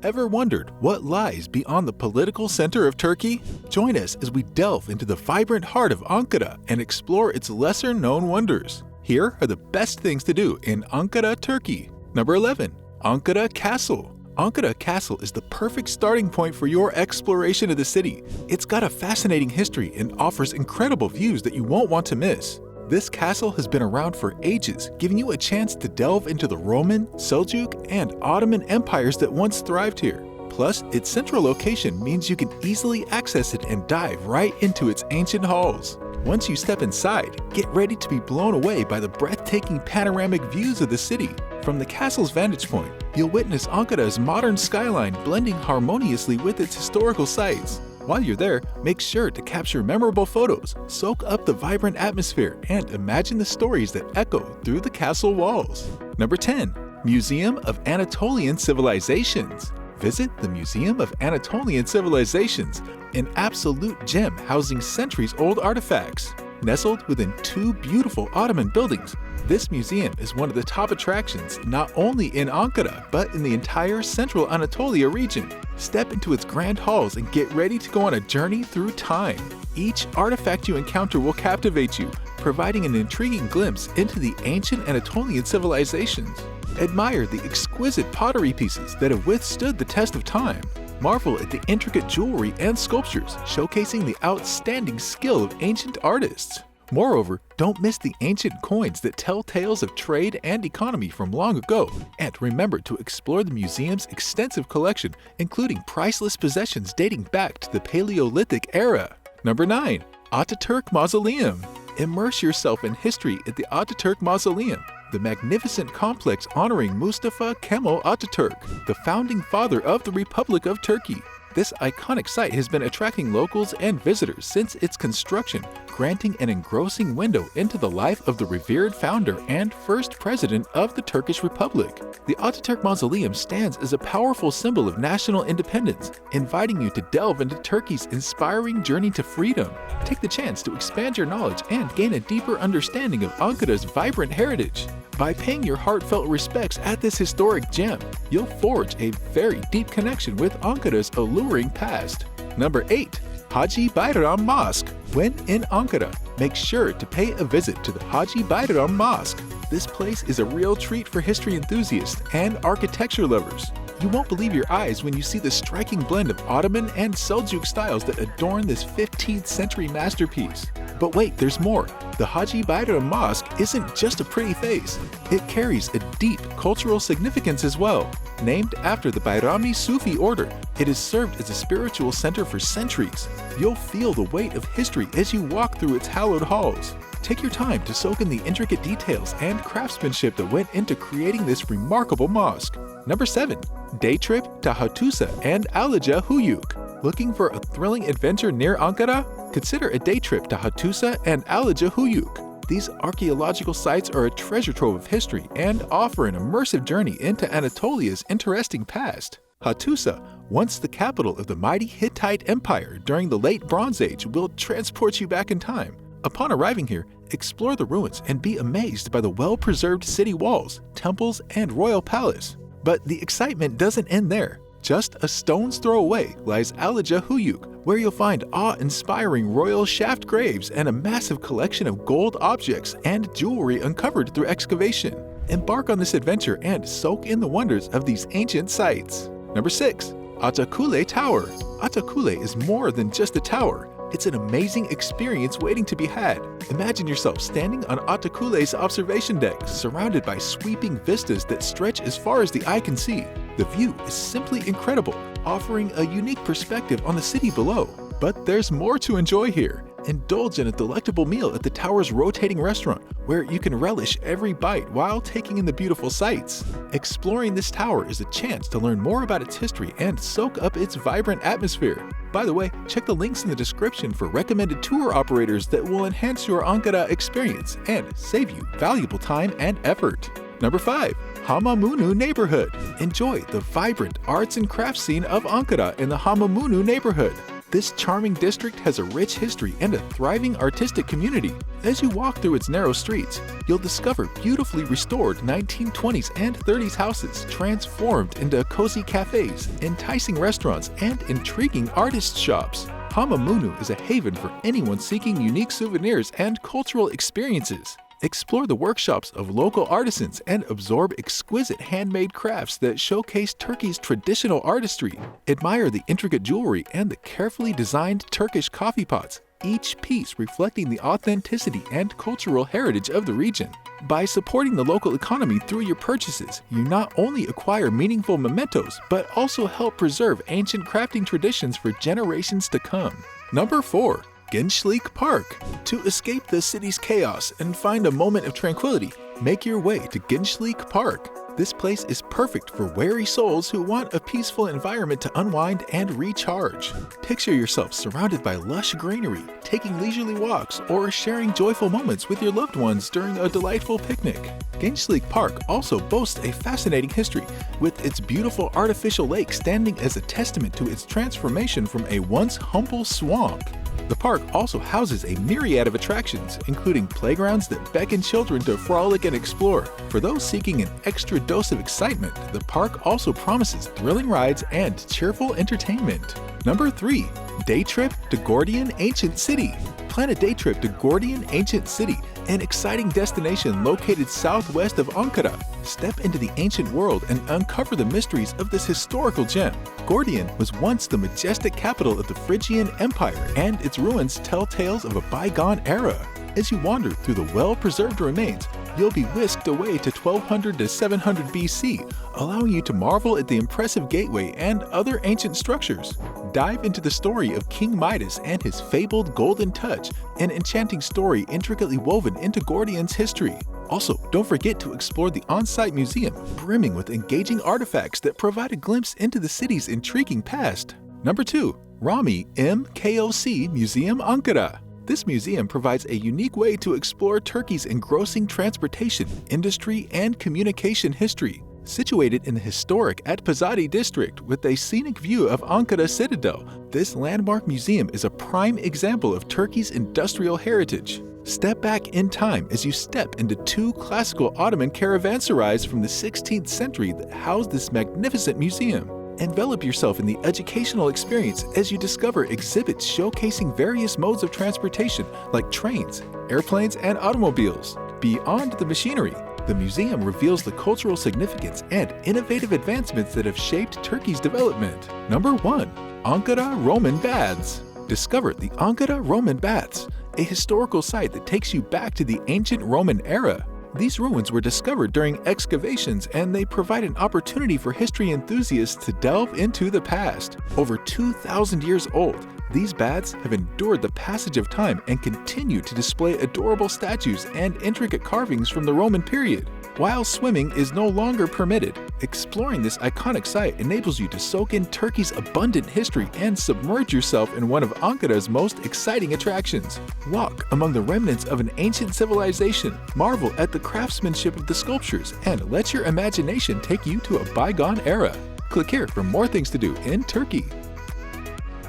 Ever wondered what lies beyond the political center of Turkey? Join us as we delve into the vibrant heart of Ankara and explore its lesser-known wonders. Here are the best things to do in Ankara, Turkey. Number 11. Ankara Castle. Ankara Castle is the perfect starting point for your exploration of the city. It's got a fascinating history and offers incredible views that you won't want to miss. This castle has been around for ages, giving you a chance to delve into the Roman, Seljuk, and Ottoman empires that once thrived here. Plus, its central location means you can easily access it and dive right into its ancient halls. Once you step inside, get ready to be blown away by the breathtaking panoramic views of the city. From the castle's vantage point, you'll witness Ankara's modern skyline blending harmoniously with its historical sites. While you're there, make sure to capture memorable photos, soak up the vibrant atmosphere, and imagine the stories that echo through the castle walls. Number 10. Museum of Anatolian Civilizations. Visit the Museum of Anatolian Civilizations, an absolute gem housing centuries-old artifacts. Nestled within two beautiful Ottoman buildings, this museum is one of the top attractions not only in Ankara, but in the entire central Anatolia region. Step into its grand halls and get ready to go on a journey through time. Each artifact you encounter will captivate you, providing an intriguing glimpse into the ancient Anatolian civilizations. Admire the exquisite pottery pieces that have withstood the test of time. Marvel at the intricate jewelry and sculptures, showcasing the outstanding skill of ancient artists. Moreover, don't miss the ancient coins that tell tales of trade and economy from long ago. And remember to explore the museum's extensive collection, including priceless possessions dating back to the Paleolithic era. Number 9. Ataturk Mausoleum. Immerse yourself in history at the Ataturk Mausoleum, the magnificent complex honoring Mustafa Kemal Ataturk, the founding father of the Republic of Turkey. This iconic site has been attracting locals and visitors since its construction, granting an engrossing window into the life of the revered founder and first president of the Turkish Republic. The Ataturk Mausoleum stands as a powerful symbol of national independence, inviting you to delve into Turkey's inspiring journey to freedom. Take the chance to expand your knowledge and gain a deeper understanding of Ankara's vibrant heritage. By paying your heartfelt respects at this historic gem, you'll forge a very deep connection with Ankara's alluring past. Number 8. Haci Bayram Mosque. When in Ankara, make sure to pay a visit to the Haci Bayram Mosque. This place is a real treat for history enthusiasts and architecture lovers. You won't believe your eyes when you see the striking blend of Ottoman and Seljuk styles that adorn this 15th century masterpiece. But wait, there's more. The Haci Bayram Mosque isn't just a pretty face. It carries a deep cultural significance as well. Named after the Bayrami Sufi order, it has served as a spiritual center for centuries. You'll feel the weight of history as you walk through its hallowed halls. Take your time to soak in the intricate details and craftsmanship that went into creating this remarkable mosque. Number 7. Day trip to Hatusa and Alijah Huyuk. Looking for a thrilling adventure near Ankara? Consider a day trip to Hatusa and Alijah Huyuk. These archaeological sites are a treasure trove of history and offer an immersive journey into Anatolia's interesting past. Hatusa, once the capital of the mighty Hittite Empire during the late Bronze Age, will transport you back in time. Upon arriving here, explore the ruins and be amazed by the well-preserved city walls, temples, and royal palace. But the excitement doesn't end there. Just a stone's throw away lies Alijah Huyuk, where you'll find awe-inspiring royal shaft graves and a massive collection of gold objects and jewelry uncovered through excavation. Embark on this adventure and soak in the wonders of these ancient sites. Number 6. Atokule Tower. Atokule is more than just a tower. It's an amazing experience waiting to be had. Imagine yourself standing on Atokule's observation deck, surrounded by sweeping vistas that stretch as far as the eye can see. The view is simply incredible, offering a unique perspective on the city below. But there's more to enjoy here. Indulge in a delectable meal at the tower's rotating restaurant, where you can relish every bite while taking in the beautiful sights. Exploring this tower is a chance to learn more about its history and soak up its vibrant atmosphere. By the way, check the links in the description for recommended tour operators that will enhance your Ankara experience and save you valuable time and effort. Number 5. Hamamunu Neighborhood. Enjoy the vibrant arts and crafts scene of Ankara in the Hamamunu Neighborhood. This charming district has a rich history and a thriving artistic community. As you walk through its narrow streets, you'll discover beautifully restored 1920s and 30s houses transformed into cozy cafes, enticing restaurants, and intriguing artist shops. Hamamunu is a haven for anyone seeking unique souvenirs and cultural experiences. Explore the workshops of local artisans and absorb exquisite handmade crafts that showcase Turkey's traditional artistry. Admire the intricate jewelry and the carefully designed Turkish coffee pots, each piece reflecting the authenticity and cultural heritage of the region. By supporting the local economy through your purchases, you not only acquire meaningful mementos, but also help preserve ancient crafting traditions for generations to come. Number 4. Ginchlik Park. To escape the city's chaos and find a moment of tranquility, make your way to Ginchlik Park. This place is perfect for weary souls who want a peaceful environment to unwind and recharge. Picture yourself surrounded by lush greenery, taking leisurely walks, or sharing joyful moments with your loved ones during a delightful picnic. Ginchlik Park also boasts a fascinating history, with its beautiful artificial lake standing as a testament to its transformation from a once humble swamp. The park also houses a myriad of attractions, including playgrounds that beckon children to frolic and explore. For those seeking an extra dose of excitement, the park also promises thrilling rides and cheerful entertainment. Number 3. Day Trip to Gordian Ancient City. Plan a day trip to Gordian Ancient City, an exciting destination located southwest of Ankara. Step into the ancient world and uncover the mysteries of this historical gem. Gordian was once the majestic capital of the Phrygian Empire, and its ruins tell tales of a bygone era. As you wander through the well-preserved remains, you'll be whisked away to 1200 to 700 BC, allowing you to marvel at the impressive gateway and other ancient structures. Dive into the story of King Midas and his fabled golden touch, an enchanting story intricately woven into Gordian's history. Also, don't forget to explore the on-site museum, brimming with engaging artifacts that provide a glimpse into the city's intriguing past. Number 2. Rami Mkoc Museum Ankara. This museum provides a unique way to explore Turkey's engrossing transportation, industry, and communication history. Situated in the historic Atpazade district with a scenic view of Ankara Citadel, this landmark museum is a prime example of Turkey's industrial heritage. Step back in time as you step into 2 classical Ottoman caravanserais from the 16th century that house this magnificent museum. Envelop yourself in the educational experience as you discover exhibits showcasing various modes of transportation like trains, airplanes, and automobiles. Beyond the machinery, the museum reveals the cultural significance and innovative advancements that have shaped Turkey's development. Number 1. Ankara Roman Baths. Discover the Ankara Roman Baths, a historical site that takes you back to the ancient Roman era. These ruins were discovered during excavations, and they provide an opportunity for history enthusiasts to delve into the past. Over 2,000 years old, these baths have endured the passage of time and continue to display adorable statues and intricate carvings from the Roman period. While swimming is no longer permitted, exploring this iconic site enables you to soak in Turkey's abundant history and submerge yourself in one of Ankara's most exciting attractions. Walk among the remnants of an ancient civilization, marvel at the craftsmanship of the sculptures, and let your imagination take you to a bygone era. Click here for more things to do in Turkey.